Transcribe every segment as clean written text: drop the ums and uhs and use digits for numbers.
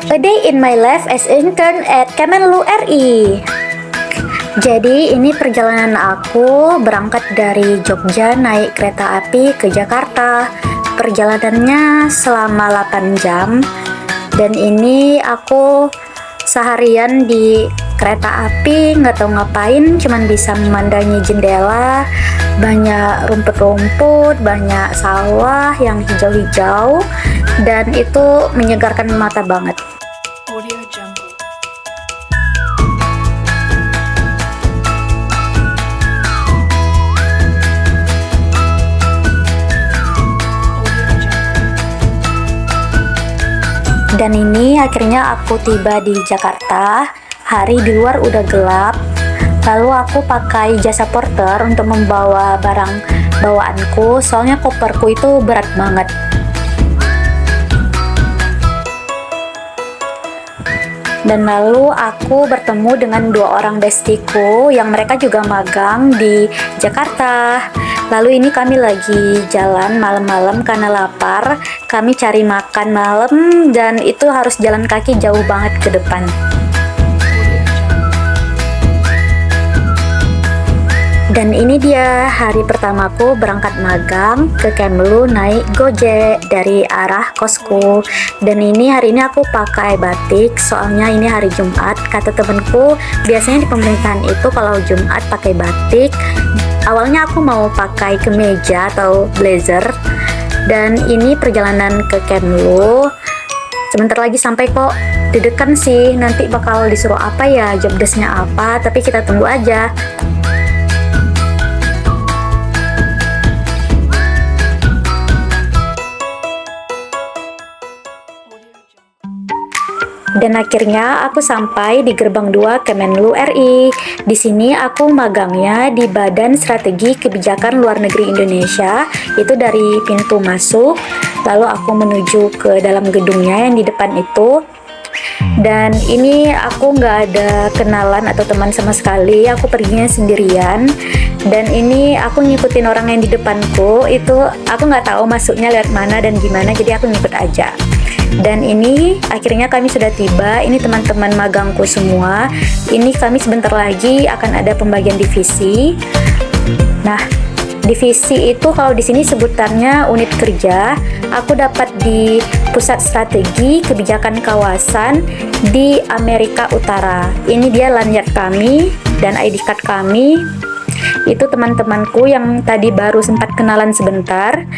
A day in my life as intern at Kemenlu RI. Jadi ini perjalanan aku berangkat dari Jogja naik kereta api ke Jakarta. Perjalanannya selama 8 jam. Dan ini aku seharian di kereta api, nggak tahu ngapain, cuman bisa memandangi jendela, banyak rumput-rumput, banyak sawah yang hijau-hijau, dan itu menyegarkan mata banget. Audio Jungle. Dan ini akhirnya aku tiba di Jakarta. Hari di luar udah gelap. Lalu aku pakai jasa porter untuk membawa barang bawaanku, soalnya koperku itu berat banget. Dan lalu aku bertemu dengan 2 orang bestiku yang mereka juga magang di Jakarta. Lalu ini kami lagi jalan malam-malam karena lapar. Kami cari makan malam dan itu harus jalan kaki jauh banget ke depan. Dan ini dia hari pertamaku berangkat magang ke Kemlu naik Gojek dari arah kosku. Dan ini hari ini aku pakai batik, soalnya ini hari Jumat. Kata temenku, biasanya di pemerintahan itu kalau Jumat pakai batik. Awalnya aku mau pakai kemeja atau blazer. Dan ini perjalanan ke Kemlu. Sebentar lagi sampai kok. Dedekan sih, nanti bakal disuruh apa ya, job desk-nya apa, tapi kita tunggu aja. Dan akhirnya aku sampai di gerbang 2 Kemenlu RI. Di sini aku magangnya di Badan Strategi Kebijakan Luar Negeri Indonesia. Itu dari pintu masuk, lalu aku menuju ke dalam gedungnya yang di depan itu. Dan ini aku nggak ada kenalan atau teman sama sekali, aku perginya sendirian. Dan ini aku ngikutin orang yang di depanku, itu aku nggak tahu masuknya lewat mana dan gimana, jadi aku ngikut aja. Dan ini akhirnya kami sudah tiba. Ini teman-teman magangku semua. Ini kami sebentar lagi akan ada pembagian divisi. Nah, divisi itu kalau di sini sebutannya unit kerja. Aku dapat di Pusat Strategi Kebijakan Kawasan di Amerika Utara. Ini dia lanyard kami dan ID card kami. Itu teman-temanku yang tadi baru sempat kenalan sebentar.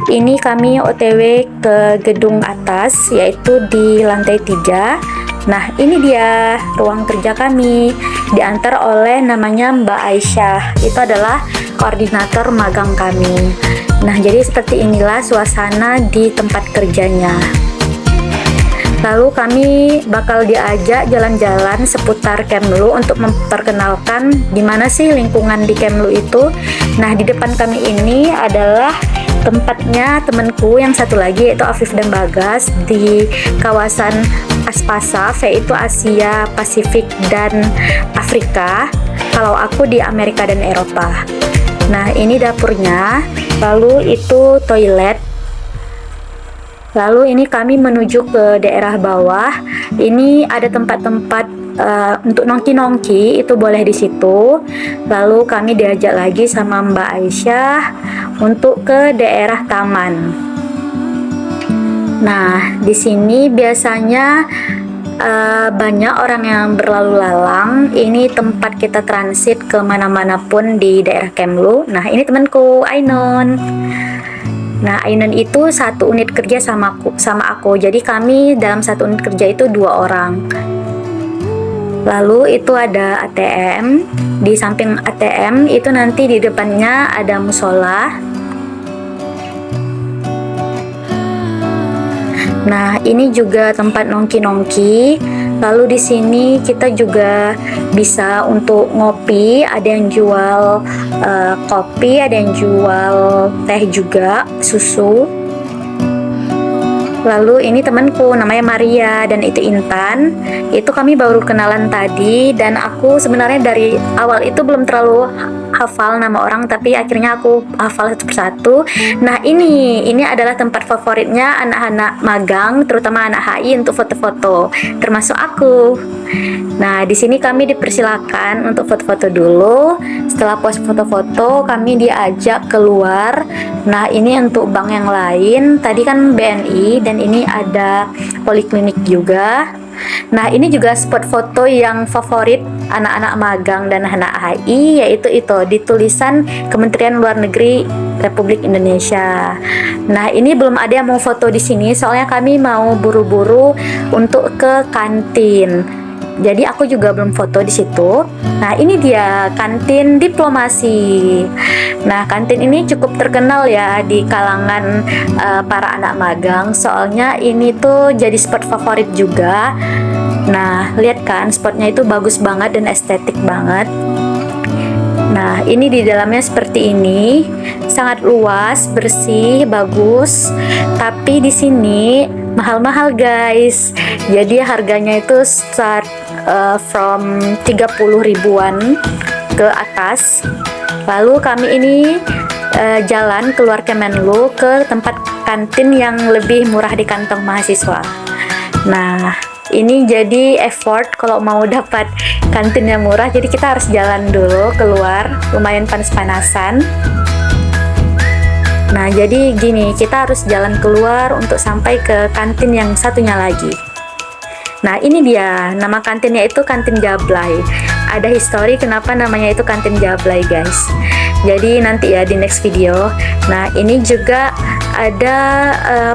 Ini kami OTW ke gedung atas, yaitu di lantai 3. Nah, ini dia ruang kerja kami. Diantar oleh namanya Mbak Aisyah. Itu adalah koordinator magang kami. Nah, jadi seperti inilah suasana di tempat kerjanya. Lalu kami bakal diajak jalan-jalan seputar Kemlu untuk memperkenalkan di mana sih lingkungan di Kemlu itu. Nah, di depan kami ini adalah tempatnya temanku yang satu lagi, yaitu Afif dan Bagas, di kawasan Aspasaf, yaitu Asia, Pasifik, dan Afrika. Kalau aku di Amerika dan Eropa. Nah, ini dapurnya, lalu itu toilet. Lalu ini kami menuju ke daerah bawah. Ini ada tempat-tempat untuk nongki-nongki, itu boleh di situ. Lalu kami diajak lagi sama Mbak Aisyah untuk ke daerah taman. Nah, di sini biasanya banyak orang yang berlalu lalang. Ini tempat kita transit ke mana-mana pun di daerah Kemlu. Nah, ini temanku Ainun. Nah, Ainun itu satu unit kerja sama aku. Jadi kami dalam satu unit kerja itu 2 orang. Lalu itu ada ATM. Di samping ATM itu nanti di depannya ada musola. Nah, ini juga tempat nongki-nongki. Lalu di sini kita juga bisa untuk ngopi, ada yang jual kopi, ada yang jual teh juga, susu. Lalu ini temanku namanya Maria dan itu Intan. Itu kami baru kenalan tadi dan aku sebenarnya dari awal itu belum terlalu hafal nama orang, tapi akhirnya aku hafal satu persatu. Nah, ini adalah tempat favoritnya anak-anak magang, terutama anak HI untuk foto-foto, termasuk aku. Nah, di sini kami dipersilakan untuk foto-foto dulu. Setelah pos foto-foto, kami diajak keluar. Nah, ini untuk bank yang lain. Tadi kan BNI dan ini ada poliklinik juga. Nah, ini juga spot foto yang favorit anak-anak magang dan anak HI, yaitu itu di tulisan Kementerian Luar Negeri Republik Indonesia. Nah, ini belum ada yang mau foto di sini, soalnya kami mau buru-buru untuk ke kantin. Jadi aku juga belum foto di situ. Nah, ini dia kantin diplomasi. Nah, kantin ini cukup terkenal ya di kalangan para anak magang, soalnya ini tuh jadi spot favorit juga. Nah, lihat kan spotnya itu bagus banget dan estetik banget. Nah, ini di dalamnya seperti ini, sangat luas, bersih, bagus. Tapi di sini mahal-mahal guys. Jadi harganya itu start from 30 ribuan ke atas. Lalu kami ini jalan keluar Kemenlu ke tempat kantin yang lebih murah di kantong mahasiswa. Nah, ini jadi effort kalau mau dapat kantin yang murah, jadi kita harus jalan dulu keluar, lumayan panas-panasan. Nah, jadi gini, kita harus jalan keluar untuk sampai ke kantin yang satunya lagi. Nah, ini dia, nama kantinnya itu Kantin Jablay. Ada histori kenapa namanya itu Kantin Jablay guys. Jadi nanti ya di next video. Nah, ini juga ada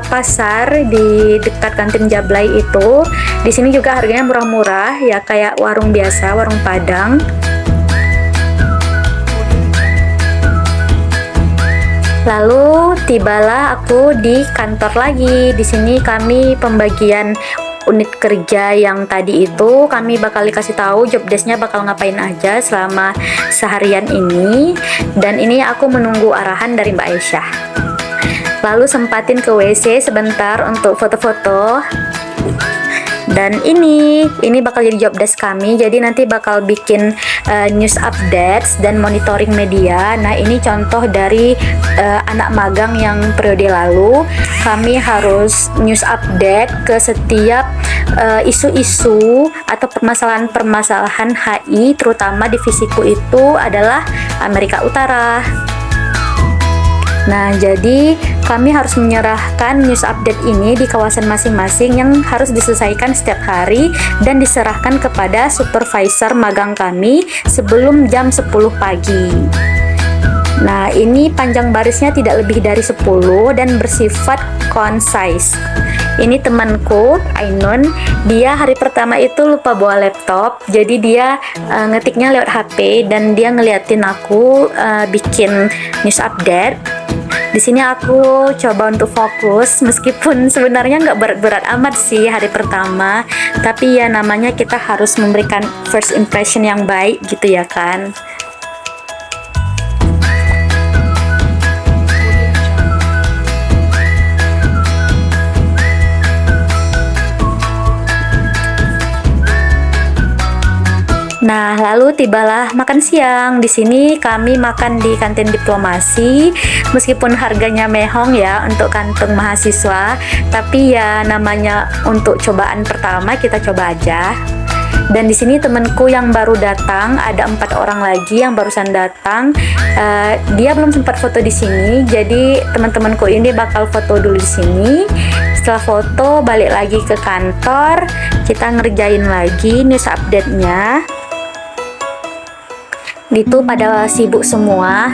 pasar di dekat Kantin Jablay itu. Di sini juga harganya murah-murah ya, kayak warung biasa, warung Padang. Lalu tibalah aku di kantor lagi. Di sini kami pembagian unit kerja yang tadi itu, kami bakal dikasih tahu job desk-nya bakal ngapain aja selama seharian ini. Dan ini aku menunggu arahan dari Mbak Aisyah. Lalu sempatin ke WC sebentar untuk foto-foto. Dan ini bakal jadi job desk kami, jadi nanti bakal bikin news updates dan monitoring media. Nah, ini contoh dari anak magang yang periode lalu. Kami harus news update ke setiap isu-isu atau permasalahan-permasalahan HI, terutama divisiku itu adalah Amerika Utara. Nah, jadi kami harus menyerahkan news update ini di kawasan masing-masing yang harus diselesaikan setiap hari dan diserahkan kepada supervisor magang kami sebelum jam 10 pagi. Nah, ini panjang barisnya tidak lebih dari 10 dan bersifat concise. Ini temanku, Ainun, dia hari pertama itu lupa bawa laptop, jadi dia ngetiknya lewat HP dan dia ngeliatin aku bikin news update. Di sini aku coba untuk fokus, meskipun sebenarnya nggak berat-berat amat sih hari pertama, tapi ya namanya kita harus memberikan first impression yang baik gitu ya kan. Nah, lalu tibalah makan siang. Di sini kami makan di kantin diplomasi. Meskipun harganya mehong ya untuk kantong mahasiswa, tapi ya namanya untuk cobaan pertama, kita coba aja. Dan di sini temanku yang baru datang, ada 4 orang lagi yang barusan datang. Dia belum sempat foto di sini, jadi teman-temanku ini bakal foto dulu di sini. Setelah foto, balik lagi ke kantor. Kita ngerjain lagi news update-nya. Gitu, pada sibuk semua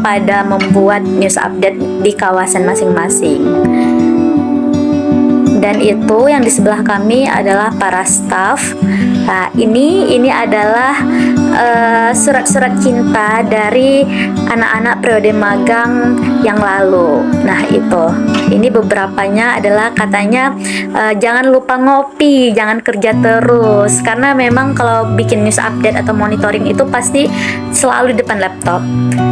pada membuat news update di kawasan masing-masing. Dan itu yang di sebelah kami adalah para staff. Nah, ini adalah surat-surat cinta dari anak-anak periode magang yang lalu. Nah, ini beberapanya adalah katanya jangan lupa ngopi, jangan kerja terus, karena memang kalau bikin news update atau monitoring itu pasti selalu di depan laptop.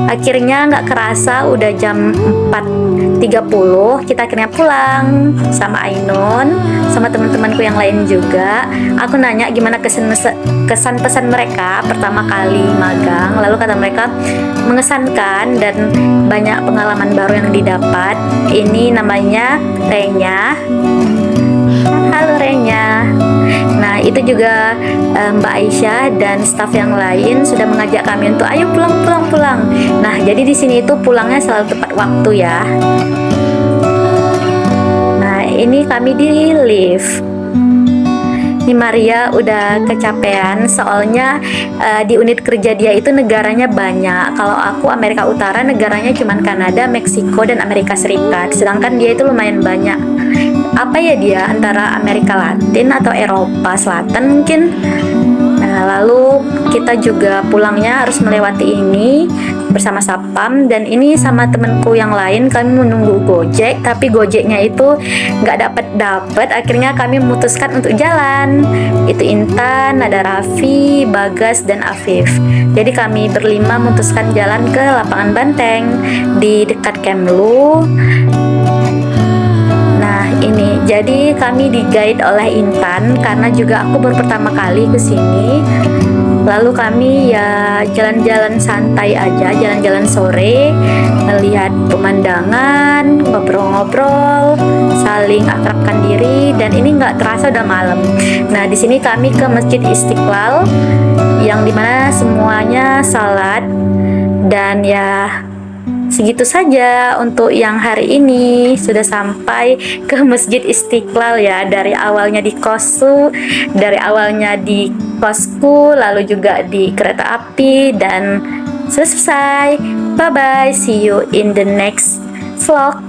Akhirnya nggak kerasa udah jam 4.30, kita akhirnya pulang sama Ainun, sama teman-temanku yang lain juga. Aku nanya gimana kesan pesan mereka pertama pertama kali magang, lalu kata mereka mengesankan dan banyak pengalaman baru yang didapat. Ini namanya Renya. Halo Renya. Nah itu juga Mbak Aisyah dan staf yang lain sudah mengajak kami untuk ayo pulang. Nah jadi di sini itu pulangnya selalu tepat waktu ya. Nah ini kami di lift. Ini Maria udah kecapean soalnya di unit kerja dia itu negaranya banyak. Kalau aku Amerika Utara negaranya cuma Kanada, Meksiko, dan Amerika Serikat. Sedangkan dia itu lumayan banyak. Apa ya dia antara Amerika Latin atau Eropa Selatan mungkin. Nah lalu kita juga pulangnya harus melewati ini bersama Sapam, dan ini sama temenku yang lain kami menunggu Gojek, tapi Gojeknya itu nggak dapet. Akhirnya kami memutuskan untuk jalan. Itu Intan, ada Raffi, Bagas, dan Afif. Jadi kami berlima memutuskan jalan ke lapangan Banteng di dekat Kemlu. Nah ini jadi kami di-guide oleh Intan karena juga aku baru pertama kali ke sini. Lalu kami ya jalan-jalan santai aja, jalan-jalan sore, melihat pemandangan, ngobrol-ngobrol, saling akrabkan diri, dan ini nggak terasa udah malam. Nah di sini kami ke Masjid Istiqlal, yang dimana semuanya salat, dan ya segitu saja untuk yang hari ini. Sudah sampai ke Masjid Istiqlal ya, dari awalnya di kosku, lalu juga di kereta api, dan selesai. Bye bye, see you in the next vlog.